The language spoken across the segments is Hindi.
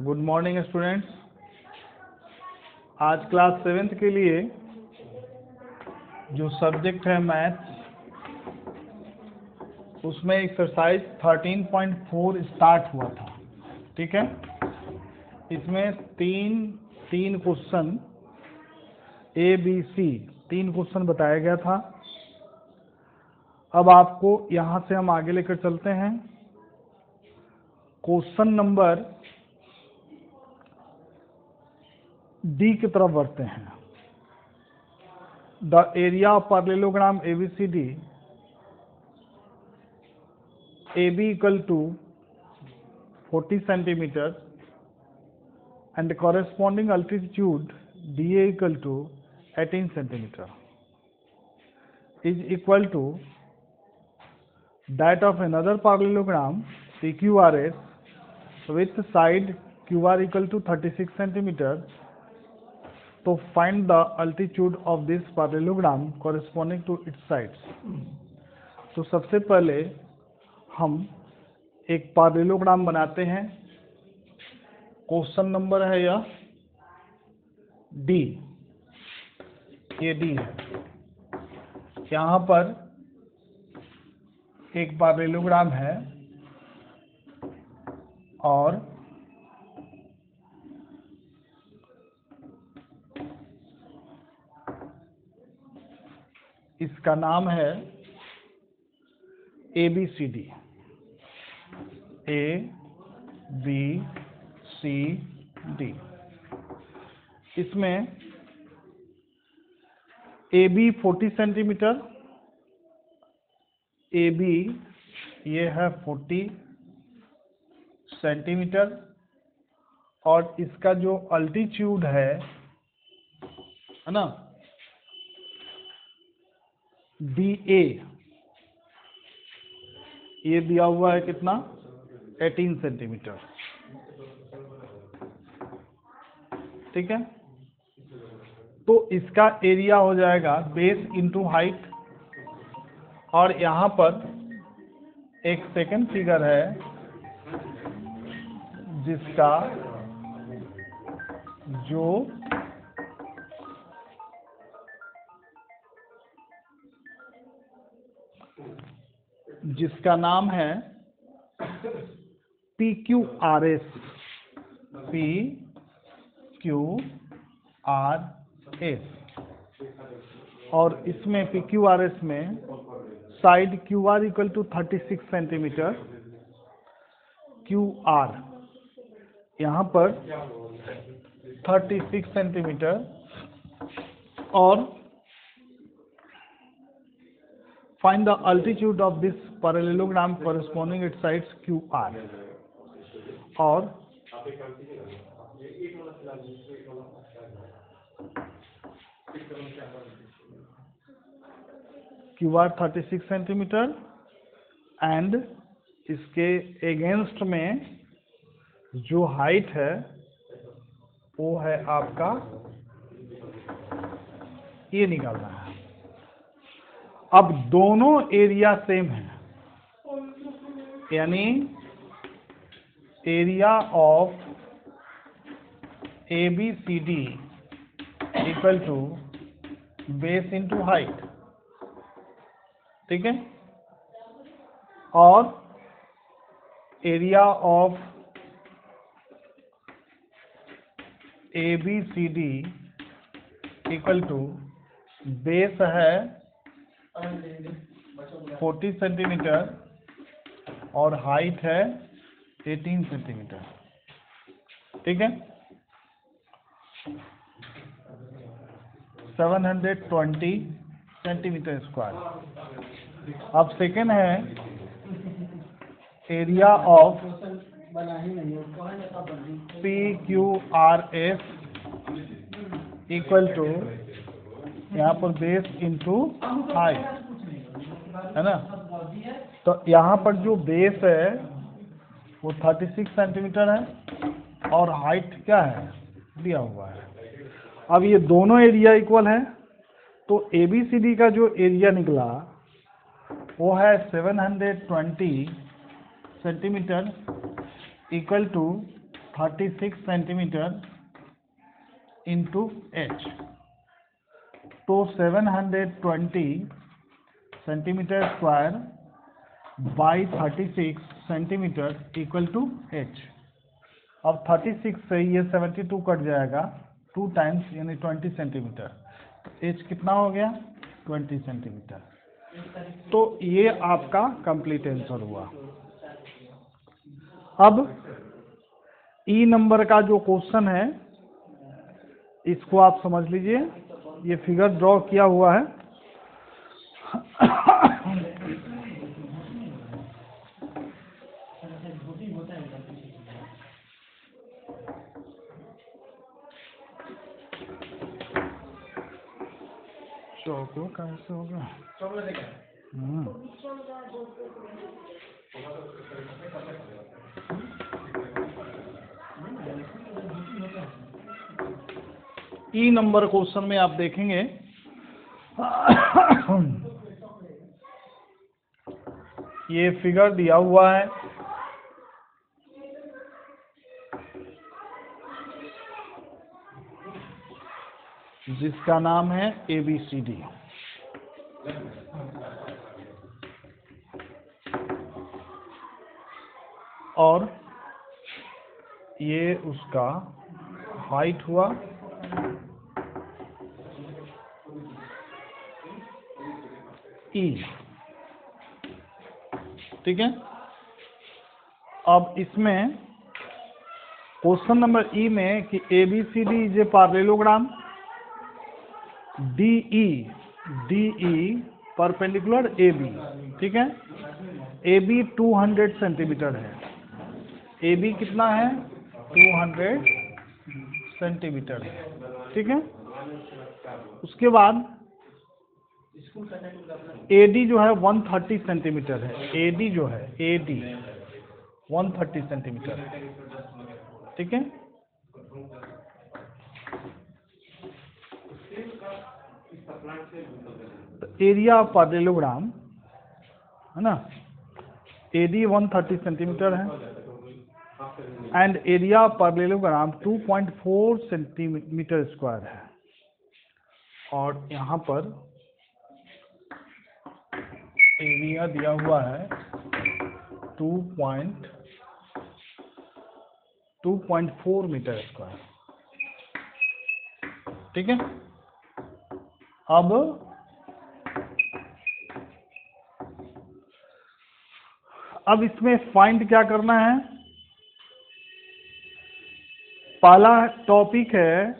Good morning students. आज क्लास 7th के लिए जो सब्जेक्ट है मैथ्स, उसमें एक्सरसाइज 13.4 स्टार्ट हुआ था। ठीक है, इसमें तीन question A B C 3 question बताया गया था। अब आपको यहाँ से हम आगे लेकर चलते हैं। क्वेश्चन नंबर डी की तरफ बढ़ते हैं। The area of parallelogram ABCD AB equal to 40 centimeter and the corresponding altitude DA equal to 18 centimeter is equal to that of another parallelogram PQRS with side QR equal to 36 centimeter. तो find the altitude of this parallelogram corresponding to its sides. तो सबसे पहले हम एक पैरेललोग्राम बनाते हैं। क्वेश्चन नंबर है यह डी, ये डी है। यहाँ पर एक पैरेललोग्राम है और इसका नाम है ABCD, ABCD। इसमें AB 40 सेंटीमीटर, AB ये है 40 सेंटीमीटर और इसका जो अल्टीट्यूड है ना, DA ये दिया हुआ है कितना, 18 सेंटीमीटर। ठीक है, तो इसका एरिया हो जाएगा बेस इंटू हाइट। और यहाँ पर एक सेकंड फिगर है जिसका जिसका नाम है PQRS, PQRS। और इसमें PQRS में side QR equal to 36 centimetre, QR यहाँ पर 36 सेंटीमीटर और find the altitude of this parallelogram corresponding its sides QR। और QR 36 सेंटीमीटर एंड इसके एगेंस्ट में जो हाइट है वो है आपका, ये निकालना है। अब दोनों एरिया सेम है, यानी area of ABCD equal to base into height. ठीक है, और area of ABCD equal to base है 40 सेंटीमीटर और हाइट है 18 सेंटीमीटर। ठीक है, 720 सेंटीमीटर स्क्वायर। अब सेकेंड है area of PQRS equal to यहाँ पर बेस इंटू हाइट है ना। तो यहाँ पर जो बेस है वो 36 सेंटीमीटर है और हाइट क्या है, दिया हुआ है। अब ये दोनों एरिया इक्वल है, तो ABCD का जो एरिया निकला वो है 720 centimetre equal to 36 centimetre into H, तो 720 centimetre square by 36 centimetre equal to H. अब 36 से ये 72 कट जाएगा, 2 टाइम्स यानी 20 सेंटीमीटर, तो एच कितना हो गया 20 सेंटीमीटर। तो ये आपका कंप्लीट आंसर हुआ। अब ई नंबर का जो क्वेश्चन है इसको आप समझ लीजिए, ये फिगर ड्रॉ किया हुआ है। चौको कैसे होगा? ई नंबर क्वेश्चन में आप देखेंगे ये फिगर दिया हुआ है, जिसका नाम है ABCD। और ये उसका हाइट हुआ, E, ठीक है। अब इसमें क्वेश्चन नंबर ई में कि ABCD is a parallelogram, DE perpendicular AB, ठीक है। AB 200 सेंटीमीटर है, AB कितना है 200 सेंटीमीटर है, ठीक है। उसके बाद AD जो है 130 सेंटीमीटर है, AD जो है AD 130 सेंटीमीटर है, ठीक है। एरिया ऑफ पैरेललोग्राम है ना, AD 130 सेंटीमीटर है and area of parallelogram 2.4 centimetre square है। और यहाँ पर एरिया दिया हुआ है 2.4 मीटर स्क्वायर, ठीक है। अब इसमें फाइंड क्या करना है। पहला टॉपिक है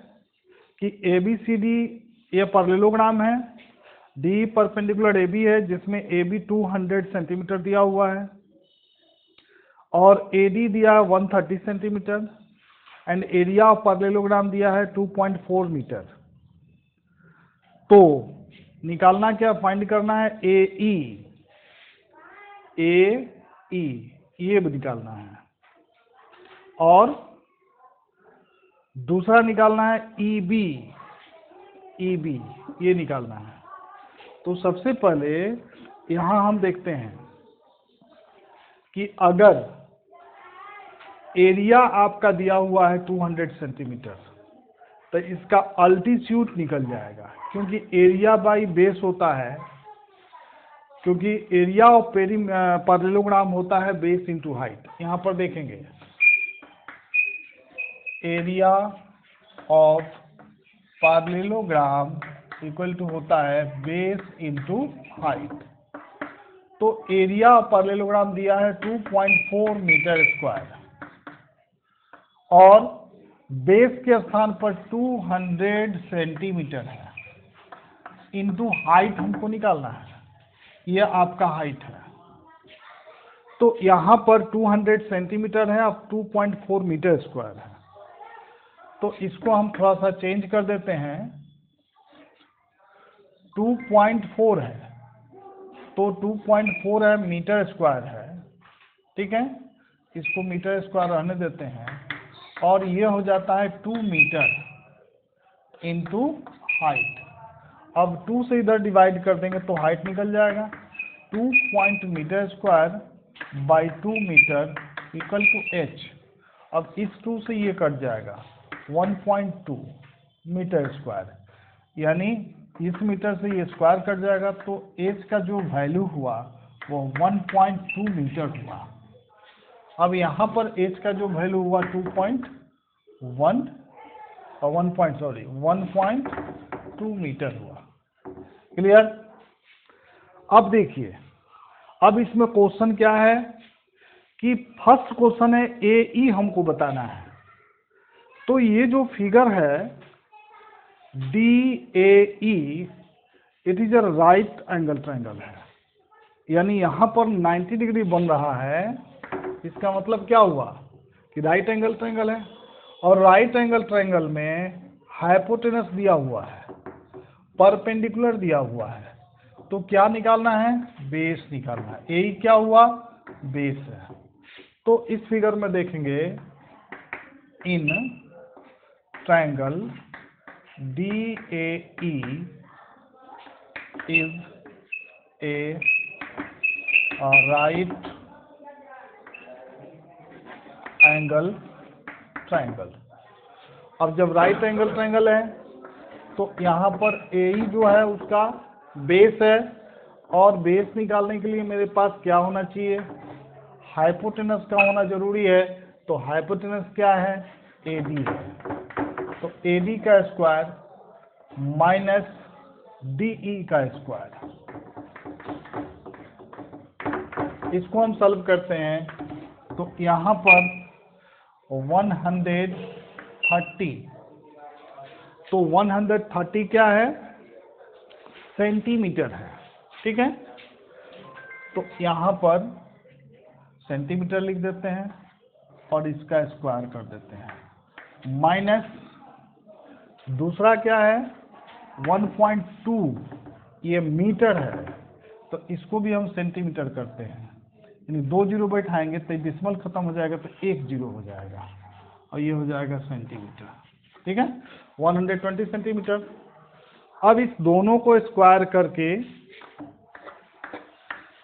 कि ABCD ये पैरेललोग्राम है, D परपेंडिकुलर AB है जिसमें AB 200 सेंटीमीटर दिया हुआ है और AD दिया है 130 centimetre and area of parallelogram दिया है 2.4 मीटर। तो निकालना क्या, फाइंड करना है AE ये निकालना है और दूसरा निकालना है EB ये निकालना है। तो सबसे पहले यहाँ हम देखते हैं कि अगर एरिया आपका दिया हुआ है 200 सेंटीमीटर तो इसका अल्टीट्यूड निकल जाएगा, क्योंकि एरिया बाई बेस होता है, क्योंकि एरिया ऑफ पैरेललोग्राम होता है बेस इंटू हाइट। यहाँ पर देखेंगे area of parallelogram equal to होता है बेस इंटू हाइट। तो एरिया ऑफ पैरेललोग्राम दिया है 2.4 मीटर स्क्वायर और बेस के स्थान पर 200 सेंटीमीटर है, इंटू हाइट हमको निकालना है, यह आपका हाइट है। तो यहाँ पर 200 सेंटीमीटर है, अब 2.4 मीटर स्क्वायर है। तो इसको हम थोड़ा सा चेंज कर देते हैं, 2.4 है तो 2.4 है मीटर स्क्वायर है, ठीक है। इसको मीटर स्क्वायर रहने देते हैं और ये हो जाता है 2 मीटर इंटू हाइट। अब 2 से इधर डिवाइड कर देंगे तो हाइट निकल जाएगा, 2 metre square by 2 metre equal to h। अब इस 2 से ये कट जाएगा 1.2 मीटर स्क्वायर, यानी इस मीटर से ये स्क्वायर कट जाएगा, तो h का जो वैल्यू हुआ वो 1.2 मीटर हुआ। अब यहाँ पर h का जो वैल्यू हुआ 1.2 मीटर हुआ। क्लियर? अब देखिए, अब इसमें क्वेश्चन क्या है कि फर्स्ट क्वेश्चन है AE हमको बताना है। तो ये जो फिगर है DAE, it is a right angle triangle है, यानी यहाँ पर 90 डिग्री बन रहा है। इसका मतलब क्या हुआ कि राइट एंगल ट्रायंगल है, और राइट एंगल ट्रायंगल में हाइपोटेनस दिया हुआ है, परपेंडिकुलर दिया हुआ है, तो क्या निकालना है? बेस निकालना है। AE क्या हुआ? बेस है। तो इस फिगर में देखेंगे, in triangle DAE is a right angle triangle. अब जब राइट एंगल ट्रायंगल है तो यहाँ पर AE जो है उसका बेस है, और बेस निकालने के लिए मेरे पास क्या होना चाहिए? हाइपोटेनस का होना जरूरी है। तो हाइपोटेनस क्या है? AD है। तो AD का स्क्वायर माइनस DE का स्क्वायर, इसको हम सॉल्व करते हैं। तो यहाँ पर 130, तो 130 क्या है? सेंटीमीटर है। ठीक है, तो यहाँ पर सेंटीमीटर लिख देते हैं और इसका स्क्वायर कर देते हैं, माइनस दूसरा क्या है? 1.2, ये मीटर है, तो इसको भी हम सेंटीमीटर करते हैं, यानी 2 जीरो बैठाएंगे तो डिसिमल खत्म हो जाएगा, तो 1 जीरो हो जाएगा, और ये हो जाएगा सेंटीमीटर। ठीक है, 120 सेंटीमीटर। अब इस दोनों को स्क्वायर करके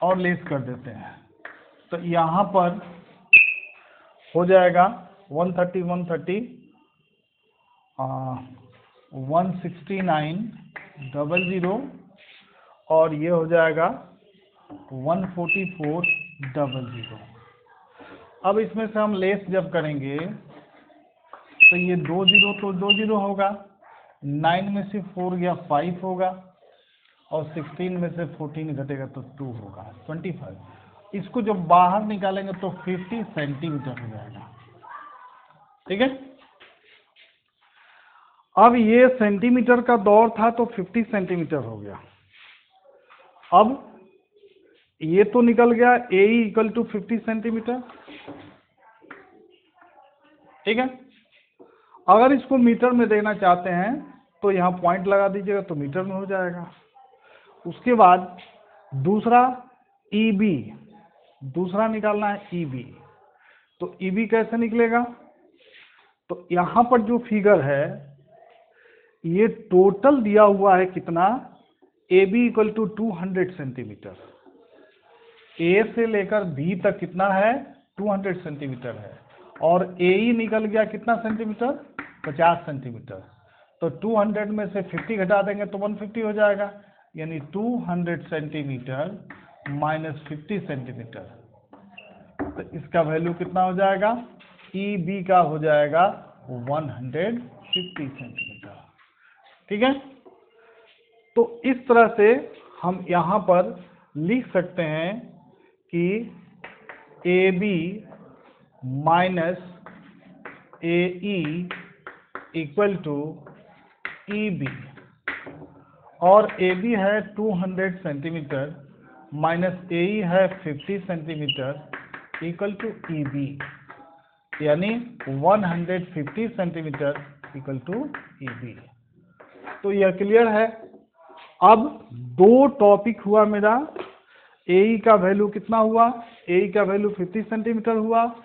और लेस कर देते हैं, तो यहाँ पर हो जाएगा 130 16900, और ये हो जाएगा 14400। अब इसमें से हम लेस जब करेंगे तो ये 2 जीरो तो 2 जीरो होगा, 9 में से 4 गया 5 होगा, और 16 में से 14 घटेगा तो 2 होगा, 25। इसको जब बाहर निकालेंगे तो 50 सेंटीमीटर हो जाएगा। ठीक है, अब ये सेंटीमीटर का दौर था तो 50 सेंटीमीटर हो गया। अब ये तो निकल गया AE इक्वल टू 50 सेंटीमीटर। ठीक है, अगर इसको मीटर में देना चाहते हैं तो यहाँ पॉइंट लगा दीजिएगा तो मीटर में हो जाएगा। उसके बाद दूसरा EB, दूसरा निकालना है EB। तो EB कैसे निकलेगा? तो यहाँ पर जो फिगर है ये टोटल दिया हुआ है कितना? AB equal to 200 centimetre. A से लेकर B तक कितना है? 200 सेंटीमीटर है, और AE निकल गया कितना सेंटीमीटर? 50 सेंटीमीटर। तो 200 में से 50 घटा देंगे तो 150 हो जाएगा, यानी 200 सेंटीमीटर माइनस 50 सेंटीमीटर। तो इसका वैल्यू कितना हो जाएगा? EB का हो जाएगा 150 सेंटीमीटर। ठीक है, तो इस तरह से हम यहाँ पर लिख सकते हैं कि AB minus AE equal to EB, और AB है 200 सेंटीमीटर माइनस AE है 50 सेंटीमीटर इक्वल टू EB, यानी 150 सेंटीमीटर इक्वल टू EB। तो यह क्लियर है। अब दो टॉपिक हुआ मेरा, AE का वैल्यू कितना हुआ? AE का वैल्यू 50 सेंटीमीटर हुआ,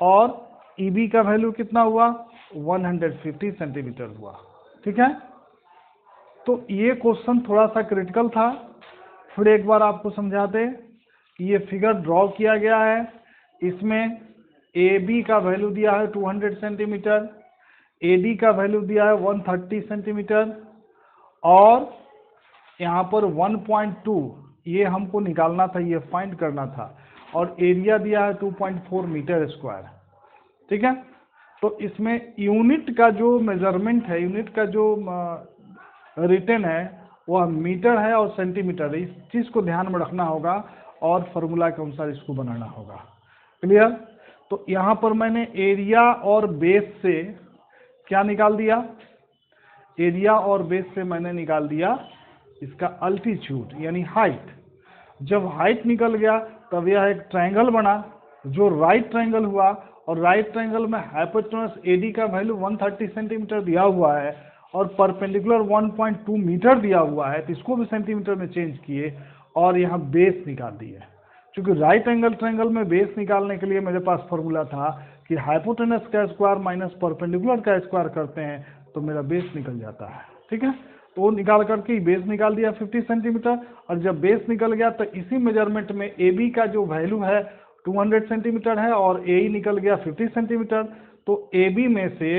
और EB का वैल्यू कितना हुआ? 150 सेंटीमीटर हुआ। ठीक है, तो ये क्वेश्चन थोड़ा सा क्रिटिकल था। फिर एक बार आपको समझा दें कि ये फिगर ड्रॉ किया गया है, इसमें ए बी का वैल्यू दिया है 200 सेंटीमीटर, ए डी का वैल्यू दिया है 130 सेंटीमीटर, और यहाँ पर 1.2 ये हमको निकालना था, ये फाइंड करना था, और एरिया दिया है 2.4 मीटर स्क्वायर। ठीक है, तो इसमें यूनिट का जो मेजरमेंट है, यूनिट का जो रिटर्न है वह मीटर है और सेंटीमीटर है। इस चीज़ को ध्यान में रखना होगा और फार्मूला के अनुसार इसको बनाना होगा। क्लियर? तो यहाँ पर मैंने एरिया और बेस से क्या निकाल दिया, एरिया और बेस से मैंने निकाल दिया इसका अल्टीट्यूड यानी हाइट। जब हाइट निकल गया तब यह एक ट्रायंगल बना जो राइट ट्रायंगल हुआ, और राइट ट्रायंगल में हाइपोटेनस एडी का वैल्यू 130 सेंटीमीटर दिया हुआ है और परपेंडिकुलर 1.2 मीटर दिया हुआ है, तो इसको भी सेंटीमीटर में चेंज किए और यहाँ बेस निकाल दिए। क्योंकि राइट एंगल ट्रायंगल में बेस निकालने के लिए मेरे पास फॉर्मूला था कि हाइपोटेनस का स्क्वायर माइनस परपेंडिकुलर का स्क्वायर करते हैं तो मेरा बेस निकल जाता है। ठीक है, तो वो निकाल करके बेस निकाल दिया 50 सेंटीमीटर, और जब बेस निकल गया तो इसी मेजरमेंट में ए बी का जो वैल्यू है 200 सेंटीमीटर है और ए ई निकल गया 50 सेंटीमीटर, तो ए बी में से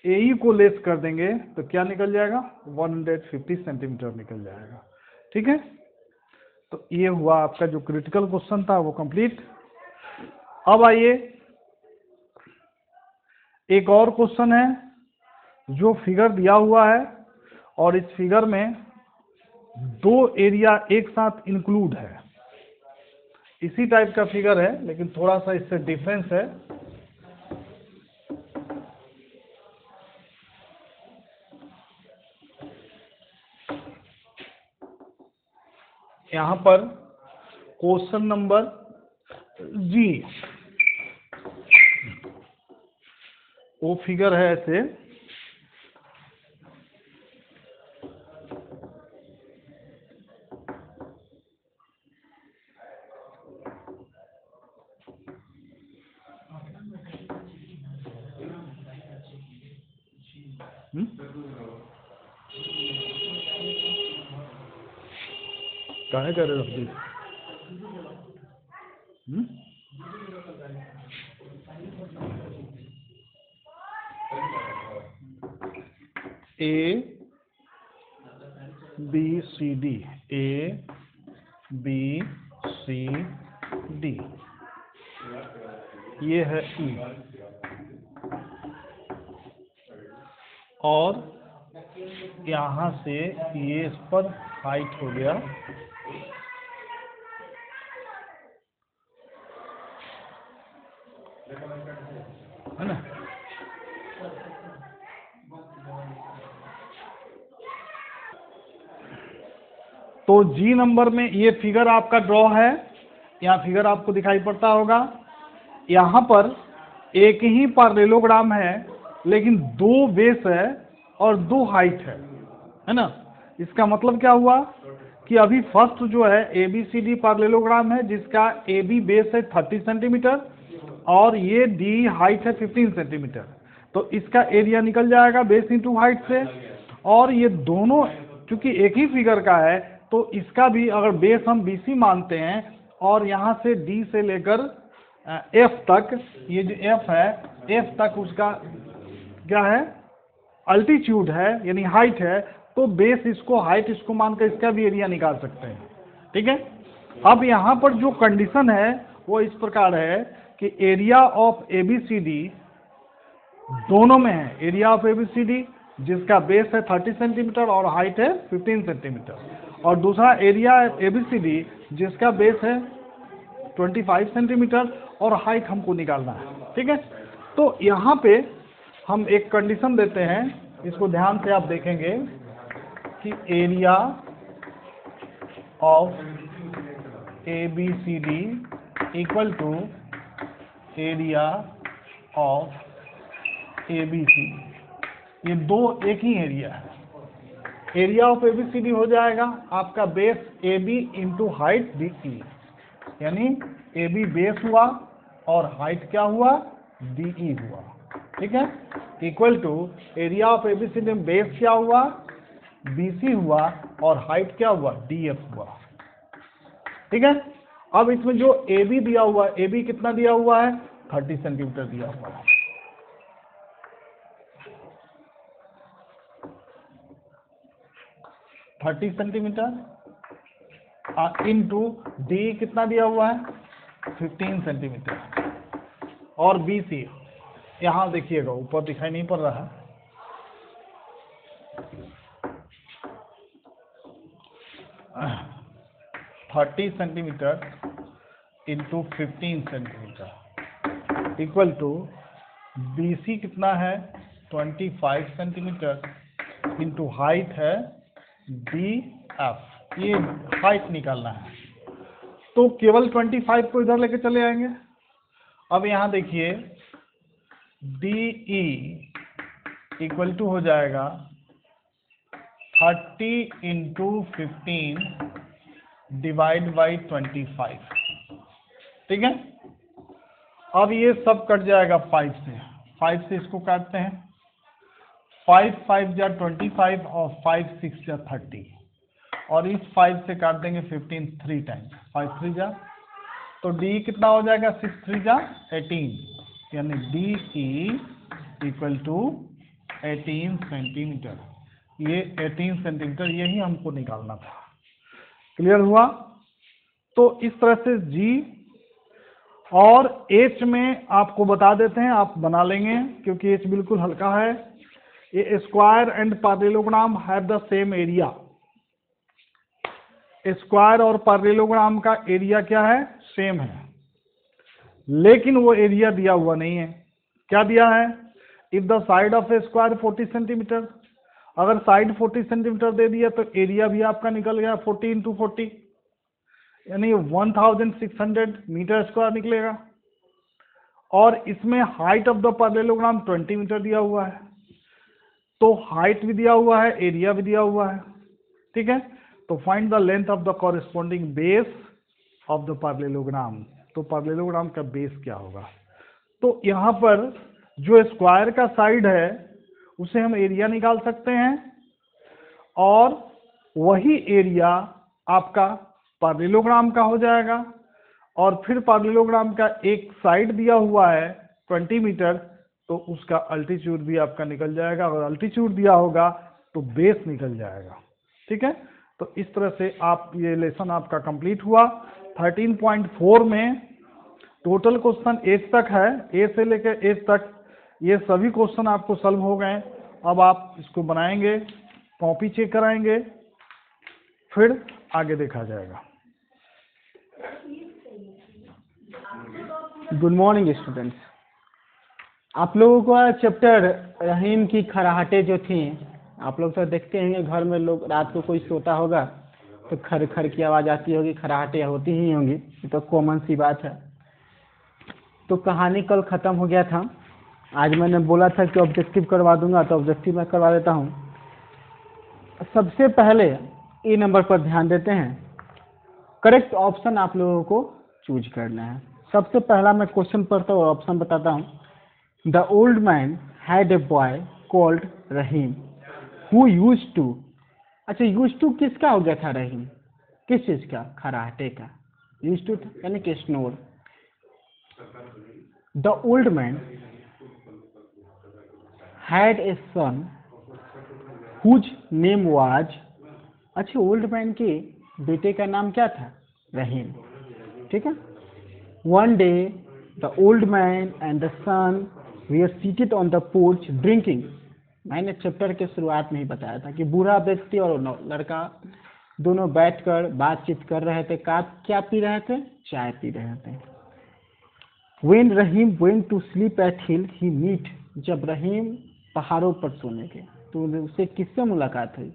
ए ई को लेस कर देंगे तो क्या निकल जाएगा, 150 सेंटीमीटर निकल जाएगा। ठीक है, तो ये हुआ आपका जो क्रिटिकल क्वेश्चन था वो कंप्लीट। अब आइए एक और क्वेश्चन है जो फिगर दिया हुआ है और इस फिगर में दो एरिया एक साथ इंक्लूड है। इसी टाइप का फिगर है लेकिन थोड़ा सा इससे डिफरेंस है। यहाँ पर क्वेश्चन नंबर जी, वो फिगर है ऐसे, काहे करे रख दी A B C D, A B C D, ये है ई, और यहाँ से ये इस पर हाइट हो गया, है ना। तो जी नंबर में ये फिगर आपका ड्रॉ है, यहाँ फिगर आपको दिखाई पड़ता होगा। यहाँ पर एक ही पैरेललोग्राम है लेकिन दो बेस है और दो हाइट है ना। इसका मतलब क्या हुआ कि अभी फर्स्ट जो है A B C D parallelogram है जिसका ए बी बेस है 30 सेंटीमीटर और ये डी हाइट है 15 सेंटीमीटर, तो इसका एरिया निकल जाएगा बेस इंटू हाइट से। और ये दोनों क्योंकि एक ही फिगर का है तो इसका भी अगर बेस हम BC मानते हैं और यहाँ से D से लेकर F तक, ये जो F है F तक उसका क्या है, अल्टीट्यूड है यानी हाइट है, तो बेस इसको हाइट इसको मानकर इसका भी एरिया निकाल सकते हैं। ठीक है, अब यहाँ पर जो कंडीशन है वो इस प्रकार है कि एरिया ऑफ ABCD दोनों में है, एरिया ऑफ ABCD जिसका बेस है 30 सेंटीमीटर और हाइट है 15 सेंटीमीटर, और दूसरा एरिया ABCD जिसका बेस है 25 सेंटीमीटर और हाइट हमको निकालना है। ठीक है, तो यहाँ पे हम एक कंडीशन देते हैं, इसको ध्यान से आप देखेंगे कि area of ABCD equal to area of ABCD, ये दो एक ही एरिया है। एरिया ऑफ ABCD हो जाएगा आपका base AB into height DE, यानी AB बेस हुआ और हाइट क्या हुआ, DE हुआ। ठीक है, equal to area of ABCD में बेस क्या हुआ, BC हुआ और हाइट क्या हुआ, DF हुआ। ठीक है, अब इसमें जो AB दिया हुआ है, AB कितना दिया हुआ है 30 सेंटीमीटर दिया हुआ है। थर्टी सेंटीमीटर इंटू डी कितना दिया हुआ है 15 सेंटीमीटर और BC यहाँ देखिएगा ऊपर दिखाई नहीं पड़ रहा है, 30 centimetre into 15 centimetre equal to BC कितना है 25 सेंटीमीटर इंटू हाइट है BF, ये हाइट निकालना है। तो केवल 25 को इधर लेके चले आएंगे। अब यहाँ देखिए DE इक्वल टू हो जाएगा 30 इंटू 15 डिवाइड बाई 25, ठीक है। अब ये सब कट जाएगा 5 से इसको काटते हैं, 5 5 जा 25 और 5 6 जा 30 और इस 5 से काट देंगे 15 3 टाइम्स, 5 3 जा तो डी कितना हो जाएगा 6 3 जा 18, यानी DE इक्वल टू 18 सेंटीमीटर। ये 18 सेंटीमीटर यही हमको निकालना था। क्लियर हुआ? तो इस तरह से G और H में आपको बता देते हैं, आप बना लेंगे क्योंकि H बिल्कुल हल्का है। ये square and parallelogram have the same area. Square और पैरेललोग्राम का एरिया क्या है? सेम है, लेकिन वो एरिया दिया हुआ नहीं है। क्या दिया है? If the side of A square 40 centimetre, अगर साइड 40 सेंटीमीटर दे दिया तो एरिया भी आपका निकल गया 40 इंटू 40, यानी 1600 मीटर स्क्वायर निकलेगा। और इसमें height of the parallelogram 20 metre दिया हुआ है, तो हाइट भी दिया हुआ है, एरिया भी दिया हुआ है, ठीक है। तो find the length of the corresponding base of the parallelogram. तो पैरेललोग्राम का बेस क्या होगा? तो यहाँ पर जो स्क्वायर का साइड है उसे हम एरिया निकाल सकते हैं और वही एरिया आपका पैरेललोग्राम का हो जाएगा। और फिर पैरेललोग्राम का एक साइड दिया हुआ है 20 मीटर, तो उसका अल्टीट्यूड भी आपका निकल जाएगा। अगर अल्टीट्यूड दिया होगा तो बेस निकल जाएगा, ठीक है। तो इस तरह से आप ये लेसन आपका कंप्लीट हुआ। 13.4 में टोटल क्वेश्चन एज तक है, ए से लेकर एज तक ये सभी क्वेश्चन आपको सॉल्व हो गए। अब आप इसको बनाएंगे, कॉपी चेक कराएंगे, फिर आगे देखा जाएगा। Good morning students. आप लोगों को चैप्टर रहीम की खराहटें जो थी, आप लोग तो देखते हैं घर में लोग रात को कोई सोता होगा तो खर खर की आवाज़ आती होगी, खराहटें होती ही होंगी, ये तो कॉमन सी बात है। तो कहानी कल ख़त्म हो गया था। आज मैंने बोला था कि ऑब्जेक्टिव करवा दूंगा, तो ऑब्जेक्टिव मैं करवा देता हूँ। सबसे पहले ए नंबर पर ध्यान देते हैं। करेक्ट ऑप्शन आप लोगों को चूज करना है। सबसे पहला मैं क्वेश्चन पढ़ता हूँ और ऑप्शन बताता हूँ। The old man had a boy called Rahim who used to. अच्छा, यूज्ड टू किसका हो गया था? रहीम किस चीज़ का? खराहटे का। यूज्ड टू यानी कि snore. The old man had a son whose name was. अच्छा, ओल्ड मैन के बेटे का नाम क्या था? रहीम, ठीक है। One day the old man and the son we are seated on the porch drinking. मैंने चैप्टर के शुरुआत में ही बताया था कि बूढ़ा व्यक्ति और लड़का दोनों बैठकर बातचीत कर रहे थे। क्या पी रहे थे? चाय पी रहे थे। When Rahim went to sleep at hill he meet। जब रहीम पहाड़ों पर सोने के, तो उससे किससे मुलाकात हुई?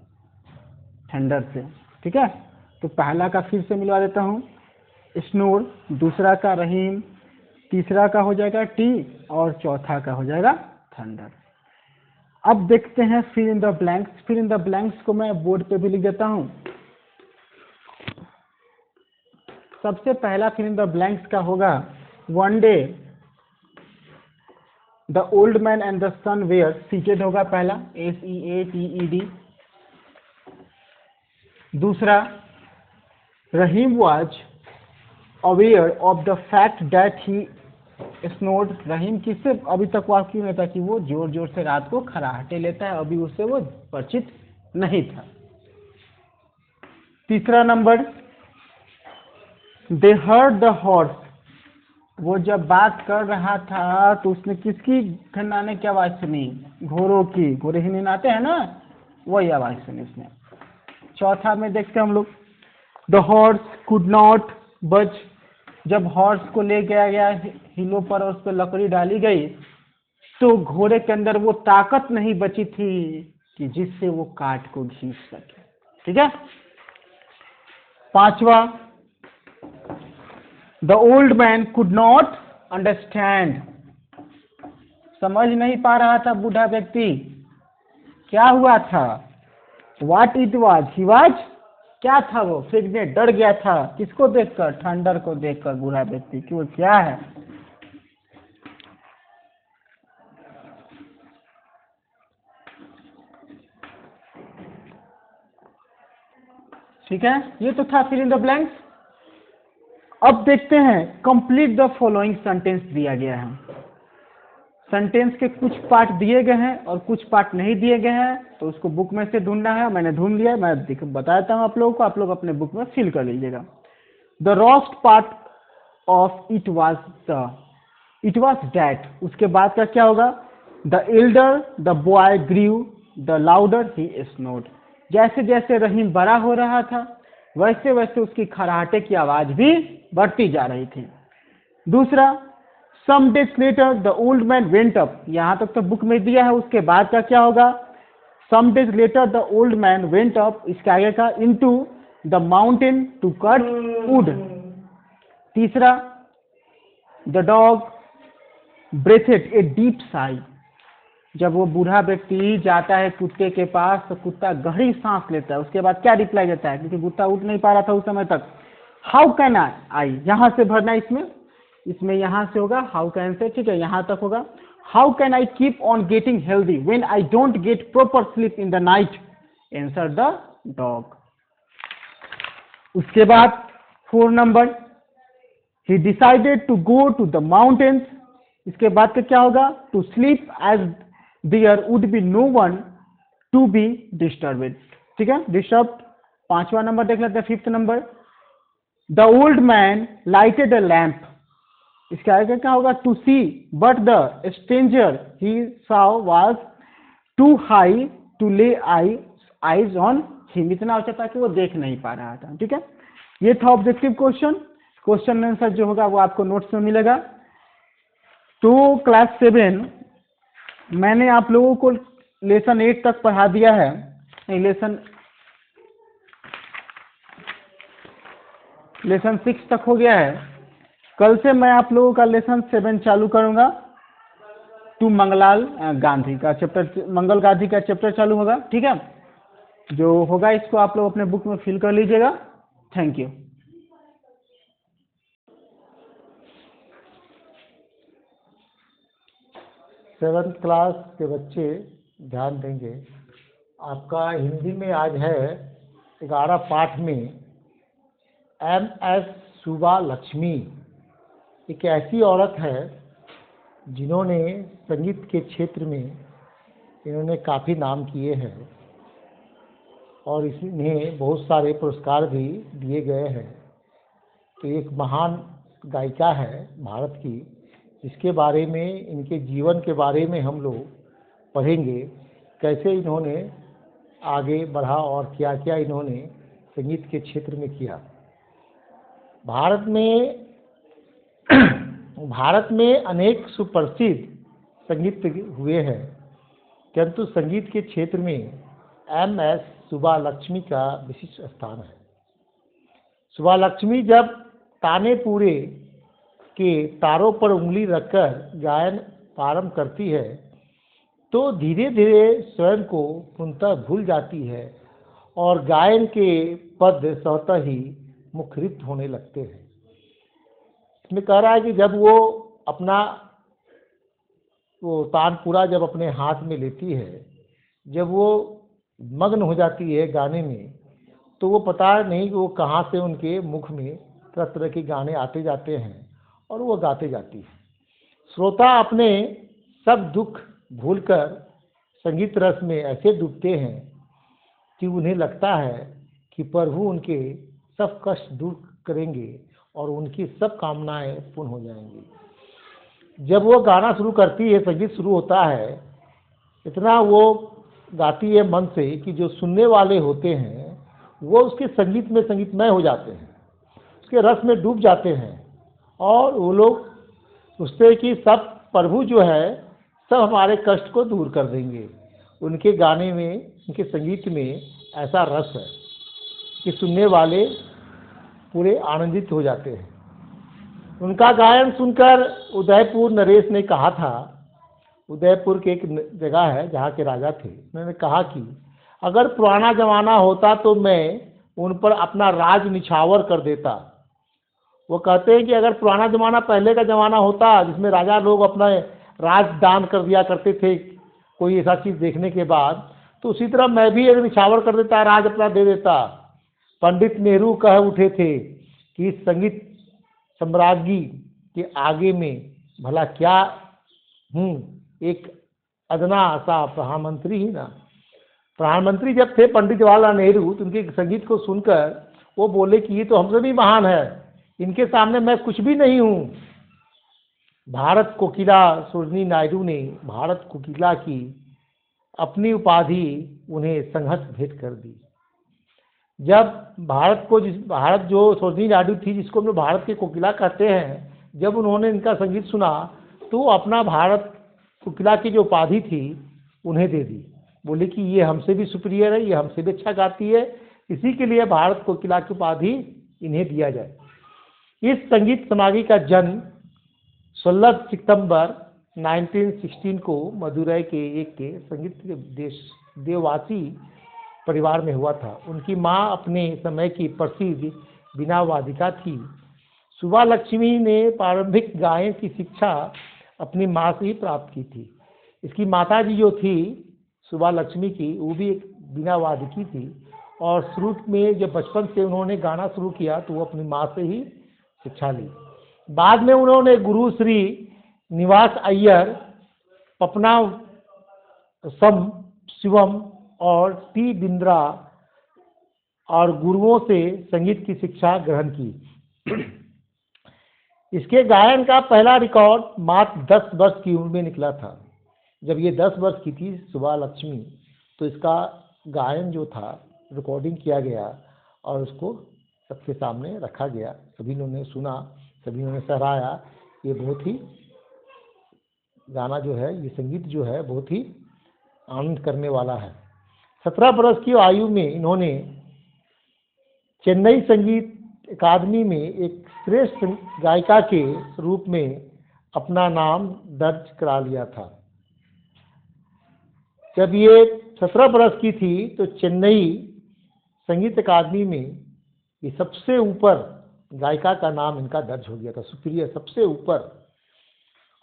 थंडर से, ठीक है। तो पहला का फिर से मिलवा देता हूँ, स्नोर। दूसरा का रहीम, तीसरा का हो जाएगा टी और चौथा का हो जाएगा थंडर। अब देखते हैं fill in the blanks. Fill in the blanks को मैं बोर्ड पे भी लिख देता हूँ। सबसे पहला फिल इन द ब्लैंक्स का होगा one day the old man and the son were seated होगा पहला, SEATED। दूसरा, Rahim was aware of the fact that he snored, Rahim किससे अभी तक वाकिफ नहीं था कि वो जोर जोर से रात को खराहटे लेता है, अभी उससे वो परिचित नहीं था। तीसरा number, they heard the horse, वो जब बात कर रहा था तो उसने किसकी खन्नाने की आवाज सुनी? घोड़ों की, घोड़े ही निनाते हैं ना, वही आवाज सुनी उसने। चौथा में देखते हैं हम लोग, द हॉर्स कुड नॉट बच, जब हॉर्स को ले गया गया हिलों पर और उस पर लकड़ी डाली गई तो घोड़े के अंदर वो ताकत नहीं बची थी कि जिससे वो काट को खींच सके। ठीक है। पांचवा, the old man could not understand, समझ नहीं पा रहा था बूढ़ा व्यक्ति क्या हुआ था। What it was, he was, क्या था वो? फ्रिग्नेट, डर गया था। किसको देखकर? थंडर को देखकर बूढ़ा व्यक्ति कि वो क्या है। ठीक है, ये तो था फिल इन द ब्लैंक्स। अब देखते हैं कंप्लीट द फॉलोइंग सेंटेंस दिया गया है। सेंटेंस के कुछ पार्ट दिए गए हैं और कुछ पार्ट नहीं दिए गए हैं, तो उसको बुक में से ढूंढना है। मैंने ढूंढ लिया, मैं बता देता हूँ आप लोगों को, आप लोग अपने बुक में फिल कर लीजिएगा। The worst part of it was that, उसके बाद का क्या होगा? The elder the boy grew the louder he snored, जैसे जैसे रहीम बड़ा हो रहा था वैसे वैसे उसकी खराटे की आवाज भी बढ़ती जा रही थी। दूसरा, some days later the old man went up, यहां तक तो बुक में दिया है, उसके बाद का क्या होगा? Some days later the old man went up, इसके आगे का into the mountain to cut wood. तीसरा, the dog breathed a deep sigh, जब वो बूढ़ा व्यक्ति जाता है कुत्ते के पास तो कुत्ता गहरी सांस लेता है। उसके बाद क्या रिप्लाई देता है? क्योंकि कुत्ता उठ नहीं पा रहा था उस समय तक। हाउ कैन आई, यहां से भरना, इसमें यहां से होगा हाउ कैन से। ठीक है, यहां तक होगा। How can I keep on getting healthy when I don't get proper sleep in the night, answer the dog. उसके बाद 4 number, he decided to go to the mountains, इसके बाद का क्या होगा? To sleep as there would be no one to be disturbed. ठीक है, डिस्टर्ब। 5वां नंबर देख लेते हैं, 5th number, the old man lighted a lamp, इसके आगे क्या होगा? To see but the stranger he saw was too high to lay eyes on him, इतना ऊंचा था कि वो देख नहीं पा रहा था। ठीक है, ये था ऑब्जेक्टिव क्वेश्चन। क्वेश्चन आंसर जो होगा वो आपको नोट्स में मिलेगा। तो क्लास 7 मैंने आप लोगों को लेसन 8 तक पढ़ा दिया है, नहीं लेसन 6 तक हो गया है। कल से मैं आप लोगों का लेसन 7 चालू करूंगा। टू मंगलाल गांधी का चैप्टर, मंगल गांधी का चैप्टर चालू होगा। ठीक है, जो होगा इसको आप लोग अपने बुक में फिल कर लीजिएगा। Thank you. 7th क्लास के बच्चे ध्यान देंगे। आपका हिंदी में आज है 11 पाठ में MS सुबा लक्ष्मी एक ऐसी औरत है जिन्होंने संगीत के क्षेत्र में इन्होंने काफ़ी नाम किए हैं और इन्हें बहुत सारे पुरस्कार भी दिए गए हैं। तो एक महान गायिका है भारत की, जिसके बारे में, इनके जीवन के बारे में हम लोग पढ़ेंगे, कैसे इन्होंने आगे बढ़ा और क्या क्या इन्होंने संगीत के क्षेत्र में किया। भारत में अनेक सुप्रसिद्ध संगीत हुए हैं, किंतु संगीत के क्षेत्र में MS सुबा लक्ष्मी का विशिष्ट स्थान है। सुबा लक्ष्मी जब तानेपुरे के तारों पर उंगली रखकर गायन प्रारंभ करती है तो धीरे धीरे स्वयं को पूर्णतः भूल जाती है और गायन के पद स्वतः ही मुखरित होने लगते हैं। इसमें कह रहा है कि जब वो अपना तानपुरा जब अपने हाथ में लेती है, जब वो मग्न हो जाती है गाने में, तो वो पता नहीं कि वो कहाँ से उनके मुख में तरह तरह के गाने आते जाते हैं और वो गाते जाती है। श्रोता अपने सब दुख भूलकर संगीत रस में ऐसे डूबते हैं कि उन्हें लगता है कि प्रभु उनके सब कष्ट दूर करेंगे और उनकी सब कामनाएं पूर्ण हो जाएंगी। जब वो गाना शुरू करती है, संगीत शुरू होता है, इतना वो गाती है मन से कि जो सुनने वाले होते हैं वो उसके संगीत में संगीतमय हो जाते हैं, उसके रस में डूब जाते हैं और वो लोग सोचते हैं कि सब प्रभु जो है सब हमारे कष्ट को दूर कर देंगे। उनके गाने में, उनके संगीत में ऐसा रस है कि सुनने वाले पूरे आनंदित हो जाते हैं। उनका गायन सुनकर उदयपुर नरेश ने कहा था, उदयपुर के एक जगह है जहाँ के राजा थे, उन्होंने कहा कि अगर पुराना जमाना होता तो मैं उन पर अपना राज निछावर कर देता। वो कहते हैं कि अगर पुराना जमाना पहले का जमाना होता जिसमें राजा लोग अपना राज दान कर दिया करते थे कोई ऐसा चीज़ देखने के बाद, तो उसी तरह मैं भी एक निछावर कर देता, राज अपना दे देता। पंडित नेहरू कह उठे थे कि इस संगीत सम्राज्ञी के आगे में भला क्या हूँ, एक अदना सा प्रधानमंत्री ही ना। प्रधानमंत्री जब थे पंडित जवाहरलाल नेहरू, तो उनके संगीत को सुनकर वो बोले कि ये तो हमसे भी महान है, इनके सामने मैं कुछ भी नहीं हूँ। भारत कोकिला सरोजिनी नायडू ने भारत कोकिला की अपनी उपाधि उन्हें संघर्ष भेंट कर दी। जब भारत जो सरोजिनी नायडू थी, जिसको हम लोग भारत की कोकिला कहते हैं, जब उन्होंने इनका संगीत सुना तो अपना भारत कोकिला की जो उपाधि थी उन्हें दे दी। बोले कि ये हमसे भी सुपीरियर है, ये हमसे भी अच्छा गाती है, इसी के लिए भारत कोकिला की उपाधि इन्हें दिया जाए। इस संगीत समागम का जन्म 16 सितंबर 1916 को मदुरै के एक के संगीत देश देववासी परिवार में हुआ था। उनकी माँ अपने समय की प्रसिद्ध बीना वादिका थी। सुबा लक्ष्मी ने प्रारंभिक गायन की शिक्षा अपनी माँ से ही प्राप्त की थी। इसकी माता जी जो थी सुबा लक्ष्मी की, वो भी एक बीना वादकी थी और शुरू में जब बचपन से उन्होंने गाना शुरू किया तो वो अपनी माँ से ही शिक्षा ली। बाद में उन्होंने गुरु श्री निवास अय्यर, पपना सम शिवम और टी बिंद्रा और गुरुओं से संगीत की शिक्षा ग्रहण की। इसके गायन का पहला रिकॉर्ड मात्र 10 वर्ष की उम्र में निकला था। जब ये 10 वर्ष की थी सुबा लक्ष्मी, तो इसका गायन जो था रिकॉर्डिंग किया गया और उसको सबके सामने रखा गया। सभी ने सुना, सभी ने सराहा। ये बहुत ही गाना जो है, ये संगीत जो है बहुत ही आनंद करने वाला है। 17 वर्ष की आयु में इन्होंने चेन्नई संगीत अकादमी में एक श्रेष्ठ गायिका के रूप में अपना नाम दर्ज करा लिया था। जब ये 17 वर्ष की थी तो चेन्नई संगीत अकादमी में ये सबसे ऊपर गायिका का नाम इनका दर्ज हो गया था, सुपीरियर, सबसे ऊपर।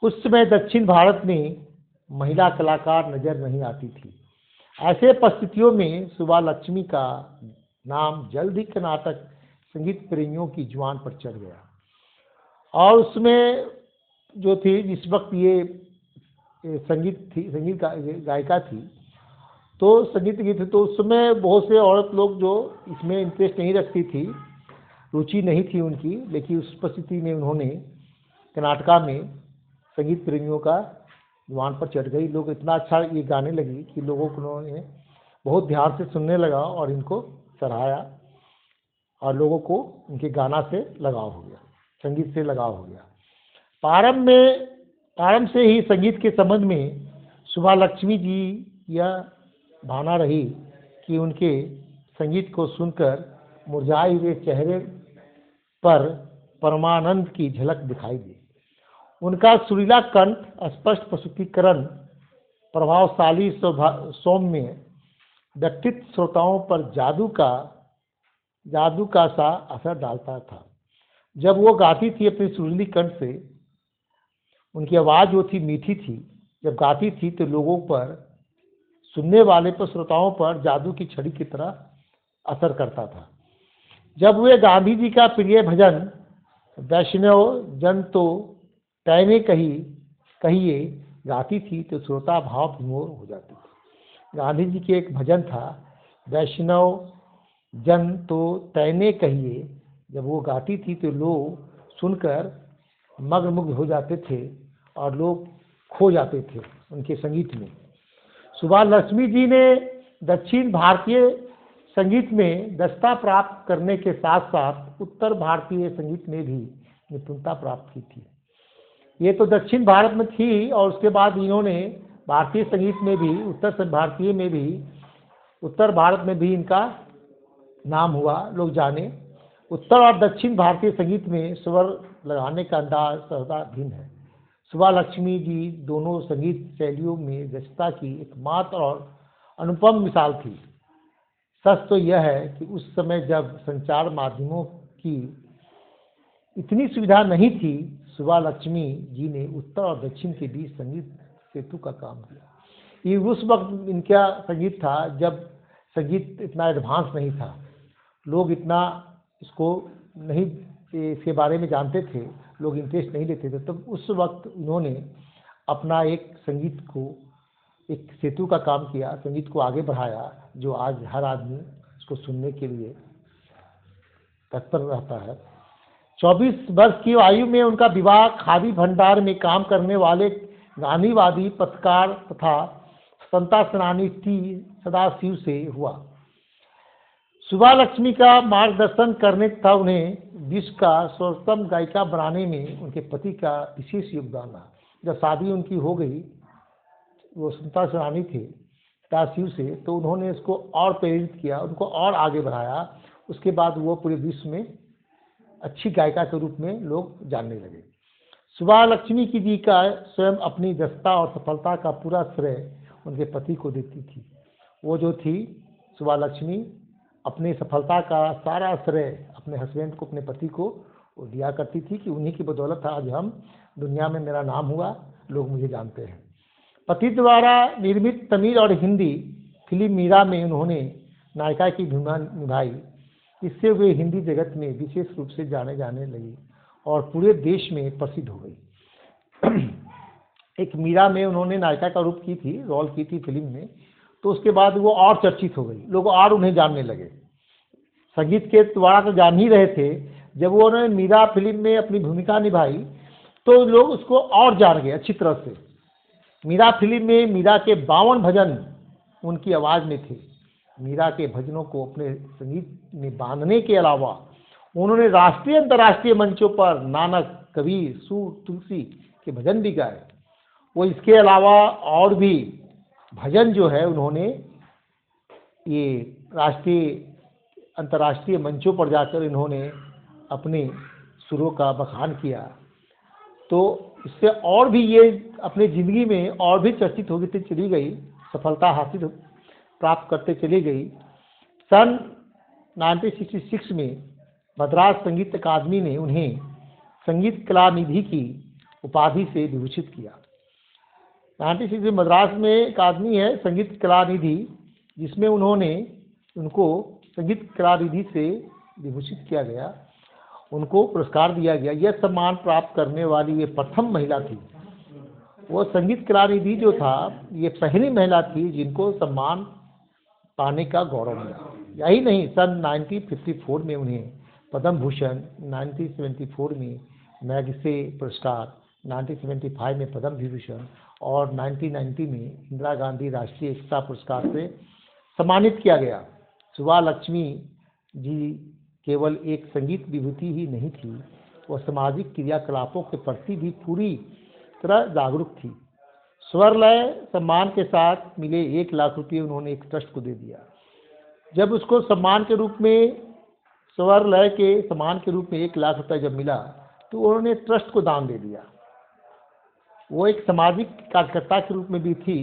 उस समय दक्षिण भारत में महिला कलाकार नजर नहीं आती थी। ऐसे परिस्थितियों में सुबा लक्ष्मी का नाम जल्द ही कर्नाटक संगीत प्रेमियों की जुबान पर चढ़ गया। और उसमें जो थी, जिस वक्त ये संगीत गायिका थी, तो संगीत गीत, तो उस समय बहुत से औरत लोग जो इसमें इंटरेस्ट नहीं रखती थी, रुचि नहीं थी उनकी, लेकिन उस परिस्थिति में उन्होंने कर्नाटका में संगीत प्रेमियों का जुबान पर चढ़ गई। लोग इतना अच्छा ये गाने लगी कि लोगों को उन्होंने बहुत ध्यान से सुनने लगा और इनको सराहाया और लोगों को उनके गाना से लगाव हो गया, संगीत से लगाव हो गया। प्रारंभ से ही संगीत के संबंध में सुबा लक्ष्मी जी यह भावना रही कि उनके संगीत को सुनकर मुरझाए हुए चेहरे पर परमानंद की झलक दिखाई दी। उनका सुरीला कंठ, स्पष्ट प्रस्तुतिकरण, प्रभावशाली सौम्य व्यक्तित्व श्रोताओं पर जादू का सा असर डालता था। जब वो गाती थी अपनी सुरीली कंठ से, उनकी आवाज़ जो थी मीठी थी, जब गाती थी तो लोगों पर, सुनने वाले पर, श्रोताओं पर जादू की छड़ी की तरह असर करता था। जब वे गांधी जी का प्रिय भजन वैष्णव जन तो तैने कही कहिए गाती थी तो श्रोता भाव विमोर हो जाते थे। गांधी जी के एक भजन था, वैष्णव जन तो तैने कहिए, जब वो गाती थी तो लोग सुनकर मग्नमुग्ध हो जाते थे और लोग खो जाते थे उनके संगीत में। सुभाष लक्ष्मी जी ने दक्षिण भारतीय संगीत में दक्षता प्राप्त करने के साथ साथ उत्तर भारतीय संगीत में भी निपुणता प्राप्त की थी। ये तो दक्षिण भारत में थी और उसके बाद इन्होंने भारतीय संगीत में भी, उत्तर भारतीय में भी, उत्तर भारत में भी इनका नाम हुआ, लोग जाने। उत्तर और दक्षिण भारतीय संगीत में स्वर लगाने का अंदाज सर्वदा भिन्न है। सुभाष लक्ष्मी जी दोनों संगीत शैलियों में दक्षता की एकमात्र और अनुपम मिसाल थी। सच तो यह है कि उस समय जब संचार माध्यमों की इतनी सुविधा नहीं थी, सुभाष लक्ष्मी जी ने उत्तर और दक्षिण के बीच संगीत सेतु का काम किया। ये उस वक्त इनका संगीत था जब संगीत इतना एडवांस नहीं था, लोग इतना इसको नहीं, इसके बारे में जानते थे, लोग इंटरेस्ट नहीं लेते थे। तब उस वक्त इन्होंने अपना एक संगीत को, एक सेतु का काम किया, संगीत को आगे बढ़ाया, जो आज हर आदमी उसको सुनने के लिए तत्पर रहता है। 24 वर्ष की आयु में उनका विवाह खादी भंडार में काम करने वाले गांधीवादी पत्रकार तथा स्वतंत्रता सेनानी टी सदाशिव से हुआ। सुभाष लक्ष्मी का मार्गदर्शन करने तथा उन्हें विश्व का सर्वोत्तम गायिका बनाने में उनके पति का विशेष योगदान रहा। जब शादी उनकी हो गई, वो स्वतंत्रता सेनानी थे सदाशिव से, तो उन्होंने इसको और प्रेरित किया, उनको और आगे बढ़ाया। उसके बाद वो पूरे विश्व में अच्छी गायिका के रूप में लोग जानने लगे। सुभाष लक्ष्मी की जी का स्वयं अपनी दक्षता और सफलता का पूरा श्रेय उनके पति को देती थी। वो जो थी सुभाष लक्ष्मी, अपनी सफलता का सारा श्रेय अपने हस्बैंड को, अपने पति को दिया करती थी कि उन्हीं की बदौलत आज हम दुनिया में मेरा नाम हुआ, लोग मुझे जानते हैं। पति द्वारा निर्मित तमिल और हिंदी फिल्म मीरा में उन्होंने नायिका की भूमिका निभाई। इससे वे हिंदी जगत में विशेष रूप से जाने जाने लगी और पूरे देश में प्रसिद्ध हो गई। एक मीरा में उन्होंने नायिका का रूप की थी, रोल की थी फिल्म में, तो उसके बाद वो और चर्चित हो गई, लोग और उन्हें जानने लगे। संगीत के द्वारा तो जान ही रहे थे, जब वो उन्होंने मीरा फिल्म में अपनी भूमिका निभाई तो लोग उसको और जान गए अच्छी तरह से। मीरा फिल्म में मीरा के 52 भजन उनकी आवाज़ में थे। मीरा के भजनों को अपने संगीत में बांधने के अलावा उन्होंने राष्ट्रीय अंतर्राष्ट्रीय मंचों पर नानक, कबीर, सूर, तुलसी के भजन भी गाए। वो इसके अलावा और भी भजन जो है उन्होंने ये राष्ट्रीय अंतर्राष्ट्रीय मंचों पर जाकर इन्होंने अपने सुरों का बखान किया। तो इससे और भी ये अपनी ज़िंदगी में और भी चर्चित होती चली गई, सफलता हासिल प्राप्त करते चली गई। सन 1966 में मद्रास संगीत अकादमी ने उन्हें संगीत कला निधि की उपाधि से विभूषित किया। 1966 में मद्रास में अकादमी है संगीत कला निधि, जिसमें उनको संगीत कला निधि से विभूषित किया गया, उनको पुरस्कार दिया गया। यह सम्मान प्राप्त करने वाली ये प्रथम महिला थी। वो संगीत कला निधि जो था, ये पहली महिला थी जिनको सम्मान पाने का गौरव मिला। यही नहीं, सन 1954 में उन्हें पद्म भूषण, 1974 में मैगसे पुरस्कार, 1975 में पद्म विभूषण और 1990 में इंदिरा गांधी राष्ट्रीय एकता पुरस्कार से सम्मानित किया गया। सुभाष लक्ष्मी जी केवल एक संगीत विभूति ही नहीं थी, वह सामाजिक क्रियाकलापों के प्रति भी पूरी तरह जागरूक थी। स्वर लय सम्मान के साथ मिले 1 लाख रुपये उन्होंने एक ट्रस्ट को दे दिया। जब उसको सम्मान के रूप में, स्वर लय के सम्मान के रूप में 1 लाख रुपये जब मिला तो उन्होंने ट्रस्ट को दान दे दिया। वो एक सामाजिक कार्यकर्ता के रूप में भी थी,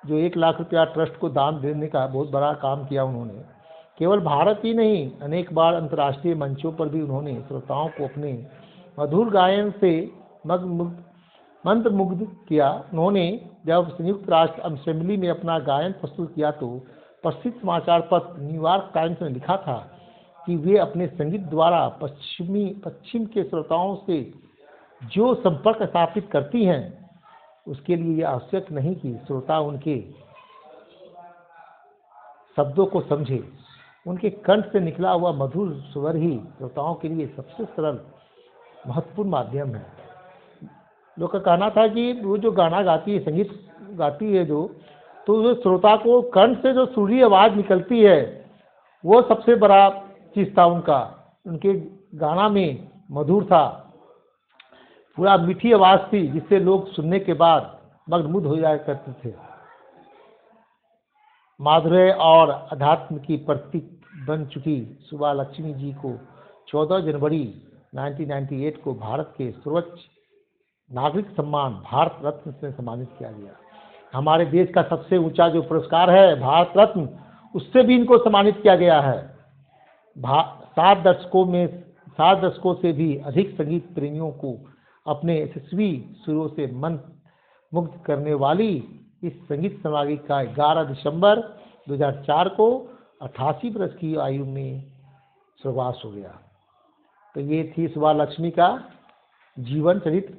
जो 1 लाख रुपया ट्रस्ट को दान देने का बहुत बड़ा काम किया उन्होंने। केवल भारत ही नहीं, अनेक बार अंतर्राष्ट्रीय मंचों पर भी उन्होंने श्रोताओं को अपने मधुर गायन से मंत्रमुग्ध किया। उन्होंने जब संयुक्त राष्ट्र असेंबली में अपना गायन प्रस्तुत किया तो प्रसिद्ध समाचार पत्र न्यूयॉर्क टाइम्स ने लिखा था कि वे अपने संगीत द्वारा पश्चिम के श्रोताओं से जो संपर्क स्थापित करती हैं, उसके लिए यह आवश्यक नहीं कि श्रोता उनके शब्दों को समझे। उनके कंठ से निकला हुआ मधुर स्वर ही श्रोताओं के लिए सबसे सरल महत्वपूर्ण माध्यम है। लोग का कहना था कि वो जो गाना गाती है, संगीत गाती है जो, तो जो श्रोता को कंठ से जो सुरीली आवाज़ निकलती है वो सबसे बड़ा चीज़ था उनका। उनके गाना में मधुर था, पूरा मीठी आवाज़ थी जिससे लोग सुनने के बाद मग्नमुग्ध हो जाया करते थे। माधुर्य और अध्यात्म की प्रतीक बन चुकी सुबा लक्ष्मी जी को 14 जनवरी 1998 को भारत के सर्वोच्च नागरिक सम्मान भारत रत्न से सम्मानित किया गया। हमारे देश का सबसे ऊंचा जो पुरस्कार है भारत रत्न, उससे भी इनको सम्मानित किया गया है। 7 दशकों से भी अधिक संगीत प्रेमियों को अपने यशस्वी सुरों से मन मुग्ध करने वाली इस संगीत सामग्री का 11 दिसंबर 2004 को 88 वर्ष की आयु में स्वर्गवास हो गया। तो ये थी सुबा लक्ष्मी का जीवन चरित्र।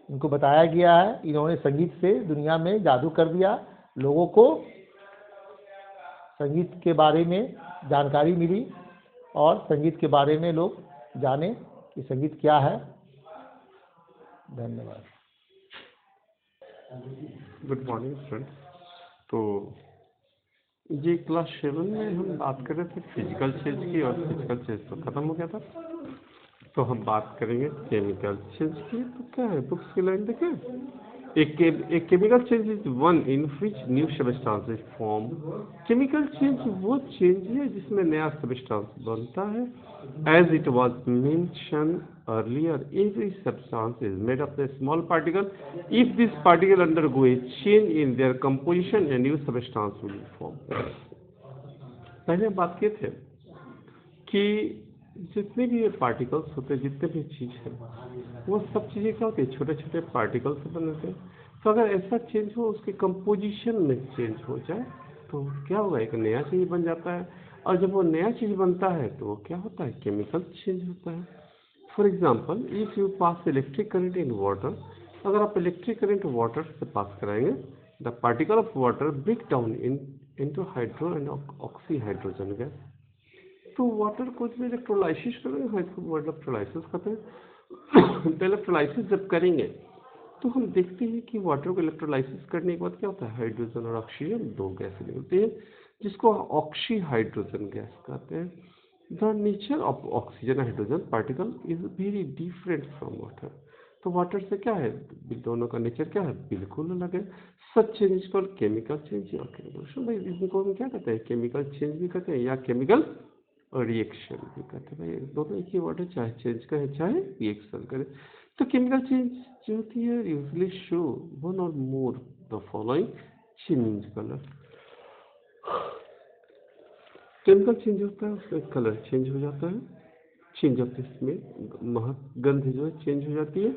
इनको बताया गया है, इन्होंने संगीत से दुनिया में जादू कर दिया। लोगों को संगीत के बारे में जानकारी मिली और संगीत के बारे में लोग जाने कि संगीत क्या है। धन्यवाद। Good morning friends. तो ये क्लास 7 में हम बात कर रहे थे फिजिकल चेंज की, और फिजिकल चेंज तो ख़त्म हो गया था। तो हम बात करेंगे केमिकल चेंज की। तो क्या है, बुक्स की लाइन देखें। एक chemical change is one in which new substance is form. Chemical change वो चेंज है जिसमें नया सब्सटेंस बनता है। As it was mention earlier, every substance is made of a small particle. If this particle undergo a change in their composition, a new substance will form. पहले बात किए थे कि जितने भी ये पार्टिकल्स होते हैं, जितने भी चीज़ है, वो सब चीज़ें क्या होती है, छोटे छोटे पार्टिकल्स से बनते हैं। तो अगर ऐसा चेंज हो, उसके कंपोजिशन में चेंज हो जाए तो क्या होगा, एक नया चीज़ बन जाता है। और जब वो नया चीज़ बनता है तो वो क्या होता है, केमिकल चेंज होता है। For example, if you pass electric current in water, अगर आप इलेक्ट्रिक करंट वाटर से पास कराएंगे, the particle of water break down into hydro and oxy hydrogen gas. तो वाटर को इसमें इलेक्ट्रोलाइसिस करेंगे, इसको वर्ड इलेक्ट्रोलाइसिस कहते हैं। तो इलेक्ट्रोलाइसिस जब करेंगे तो हम देखते हैं कि वाटर को इलेक्ट्रोलाइसिस करने के बाद क्या होता है, हाइड्रोजन और ऑक्सीजन दो गैस निकलती है, जिसको ऑक्सी हाइड्रोजन गैस कहते हैं। The nature of oxygen hydrogen particle is very different from water. तो वाटर से क्या है, दोनों का नेचर क्या है, बिल्कुल अलग है। Such change is called chemical change और केमिकल। भाई इनको हम क्या कहते हैं, केमिकल चेंज भी कहते हैं या केमिकल रिएक्शन भी कहते हैं। भाई दोनों एक ही वर्ड है, चाहे चेंज करें चाहे रिएक्शन करें। तो केमिकल चेंज जो होती है यूजली शो वन और more the following change colour. Chemical change होता है, उसका कलर चेंज हो जाता है, चेंज ऑफ स्मेल, महक गंध जो है चेंज हो जाती है।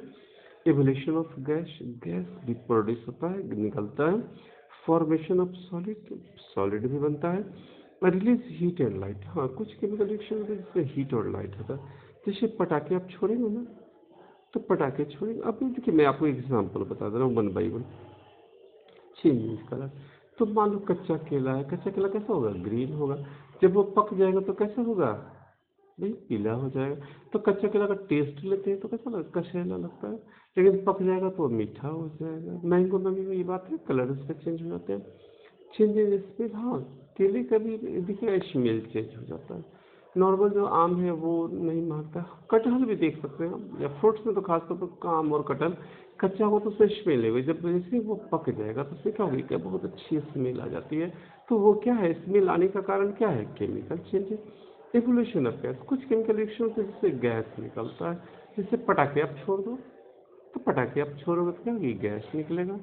एवोल्यूशन ऑफ गैस, गैस भी प्रोड्यूस होता है, निकलता है। फॉर्मेशन ऑफ सॉलिड, सॉलिड भी बनता है। रिलीज हीट एंड लाइट, हाँ कुछ केमिकल रिएक्शन होते हैं जिसमें हीट और लाइट होता है। जैसे पटाखे आप छोड़ेंगे ना, तो पटाखे छोड़ेंगे। अब देखिए मैं आपको एग्जाम्पल बता दे रहा हूँ, 1 by 1 चेंज कलर। तो मान लो कच्चा केला है, कच्चा केला कैसा होगा, ग्रीन होगा। जब वो पक जाएगा तो कैसा होगा, भाई पीला हो जाएगा। तो कच्चा केला का टेस्ट लेते हैं तो कैसा लगता है, कसेला लगता है। लेकिन पक जाएगा तो मीठा हो जाएगा। मैंगो में भी ये बात है, कलर उसका चेंज हो जाते हैं। चेंज इन स्मेल, हाँ केले का भी देखिए स्मेल चेंज हो जाता है। नॉर्मल जो आम है वो नहीं महकता। कटहल भी देख सकते हैं हम, या फ्रूट्स में तो खासतौर पर आम और कटहल कच्चा हो तो उसमें स्मेल है, जब जैसे वो पक जाएगा तो उसमें क्या होगी, क्या बहुत अच्छी स्मेल आ जाती है। तो वो क्या है, स्मेल आने का कारण क्या है, केमिकल चेंज है। एवोल्यूशन ऑफ गैस, कुछ केमिकल रिएक्शन से जिससे गैस निकलता है। जैसे पटाखे आप छोड़ दो, तो पटाखे आप छोड़ोगे तो क्या होगी, गैस निकलेगा।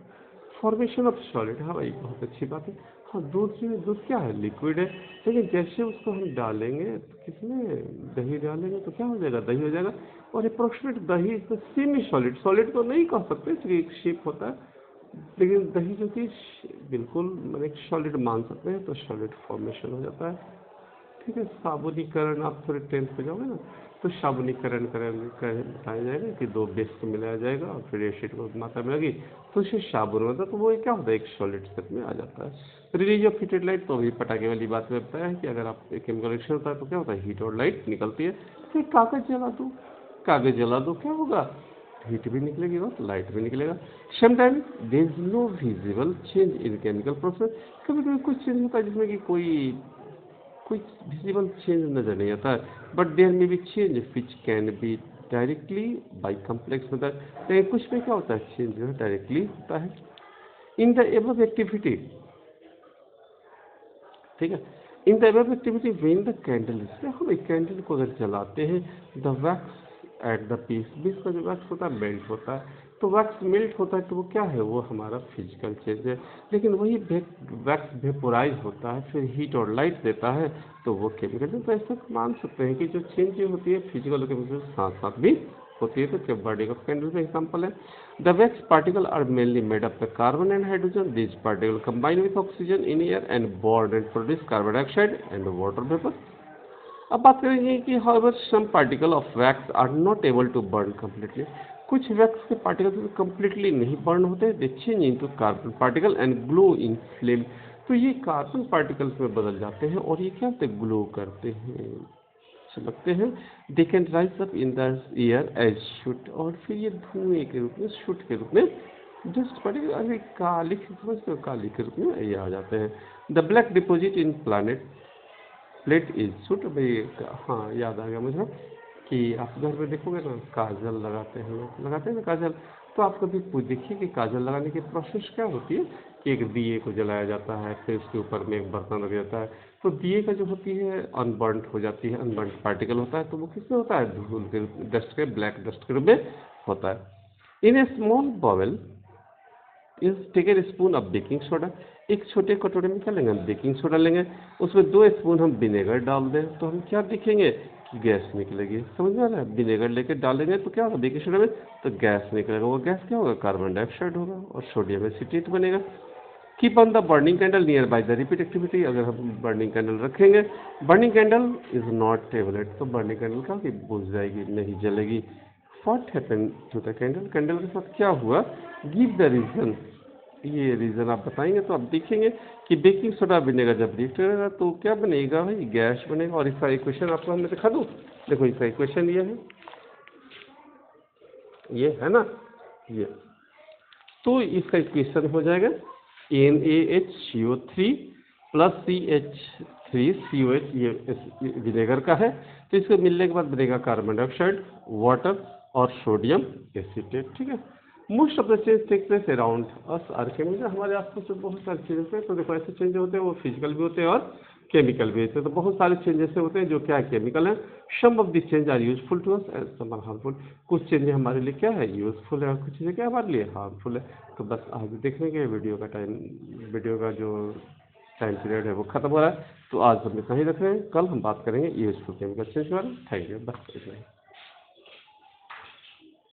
फॉर्मेशन ऑफ सॉलिड, हाँ भाई बहुत अच्छी बात है। हाँ दूध जो है, दूध क्या है, लिक्विड है। लेकिन जैसे उसको हम डालेंगे तो किसमें, दही डालेंगे तो क्या हो जाएगा, दही हो जाएगा। और अप्रोक्सीमेट दही is the semi solid, solid तो नहीं कह सकते क्योंकि एक शेप होता है, लेकिन दही जो कि बिल्कुल मैंने एक सॉलिड मान सकते हैं। तो सॉलिड फॉर्मेशन हो जाता है। ठीक है। साबुनीकरण आप थोड़े 10th पे जाओगे ना, तो साबुनीकरण बताया जाएगा कि 2 बेस को मिलाया जाएगा और फिर एसिड को मात्रा में लगी तो उसे साबुन होता है, तो वो क्या होता है, एक सॉलिड स्टेट में आ जाता है। रिलीज ऑफ हीटेड लाइट, तो अभी पटाखे वाली बात में बताया है कि अगर आप केमिकल रिएक्शन होता है तो क्या होता है, हीट और लाइट निकलती है। फिर कागज जला दो, कागज जला दो, क्या होगा, हीट भी निकलेगी और लाइट भी निकलेगा। Sometime there is no visible change in chemical process, कभी कभी कुछ चेंज होता है जिसमें कि कोई विजिबल चेंज नजर नहीं आता है, but there may be change which can be directly by complex method. लेकिन कुछ में क्या होता है, चेंज जो है डायरेक्टली होता है इन द एबव एक्टिविटी, ठीक है। In the above activity when the candle, इसमें हम एक कैंडल को अगर जलाते हैं, the wax at the piece, बीस का जो वैक्स होता है मेल्ट होता है, तो वैक्स मेल्ट होता है तो वो क्या है, वो हमारा फिजिकल चेंज है। लेकिन वही वैक्स वेपोराइज होता है, फिर हीट और लाइट देता है, तो वो केमिकल है। तो ऐसा मान सकते हैं कि जो चेंज होती है फिजिकल और केमिकल साथ साथ भी होती है। तो बर्निंग ऑफ कैंडल में एग्जाम्पल है, the wax particle are mainly made up the carbon and hydrogen, this particle combine with oxygen in air and burn and produce carbon dioxide and water vapour. अब बात करेंगे कि however some particle of wax are not able to burn completely, कुछ वैक्स के पार्टिकल कम्प्लीटली नहीं बर्न होते, they change into carbon particle and glow in flame, तो ये कार्बन पार्टिकल्स में बदल जाते हैं और ये क्या होते हैं, ग्लो करते हैं, चमकते हैं। They can rise up in the air as soot, और फिर ये धुएं के रूप में, शूट के रूप में, डस्ट पार्टिकल, अरे काली, समझते हो, काली के रूप में ये आ जाते हैं। The black deposit in plate is suit, भाई हाँ याद आ गया मुझे कि आप घर में देखोगे ना, काजल लगाते हैं ना काजल, तो आप कभी देखिए कि काजल लगाने की प्रोसेस क्या होती है कि एक दिए को जलाया जाता है, फिर उसके ऊपर में एक बर्तन रख जाता है, तो दिए का जो होती है अनबर्नड हो जाती है, अनबर्नड पार्टिकल होता है, तो वो किसमें होता है, धूल के, डस्ट के, ब्लैक डस्ट के रूप में होता है। In a small bowl is take a spoon of baking soda, एक छोटे कटोरे में क्या लेंगे, हम बेकिंग सोडा लेंगे, उसमें 2 स्पून हम विनेगर डाल दें, तो हम क्या दिखेंगे कि गैस निकलेगी, समझ में आ रहा है। विनेगर लेके डालेंगे तो क्या होगा, बेकिंग सोडा में, तो गैस निकलेगा, वो गैस क्या होगा, कार्बन डाइऑक्साइड होगा और सोडियम एसिटेट बनेगा। Keep on the burning candle near by the repeat activity, अगर हम बर्निंग कैंडल रखेंगे, burning candle is not tablet, तो बर्निंग कैंडल क्या होगी, बुझ जाएगी, नहीं जलेगी। What happened to the candle, candle के साथ क्या हुआ, गिव द रीजन, ये रीज़न आप बताएंगे तो आप देखेंगे कि बेकिंग सोडा विनेगर जब रिएक्ट करेगा तो क्या बनेगा भाई, गैस बनेगा। और इसका इक्वेशन आपको हमने दिखा दूँ, देखो इसका इक्वेशन ये है ना, ये तो इसका इक्वेशन हो जाएगा NaHCO3 प्लस CH3COH, ये विनेगर का है, तो इसको मिलने के बाद बनेगा कार्बन डाइऑक्साइड, वाटर और सोडियम एसिटेट, ठीक है। Most of the change take place around us are chemical, हमारे आसपास जो बहुत सारे चेंजेस हैं, तो देखो ऐसे चेंज होते हैं वो फिजिकल भी होते हैं और केमिकल भी होते हैं, तो बहुत सारे चेंजेस होते हैं जो क्या है, केमिकल है। Some of this change are useful to us and some are harmful, कुछ चेंजेस हमारे लिए क्या है, यूजफुल है, और कुछ चीज़ें क्या हमारे लिए हार्मफुल है। तो बस आगे देखने के वीडियो का जो टाइम पीरियड है वो खत्म हो रहा है, तो आज हम इतना ही रख रहे हैं, कल हम बात करेंगे यूजफुल केमिकल चेंज के बारे में। थैंक यू, बस इतना ही।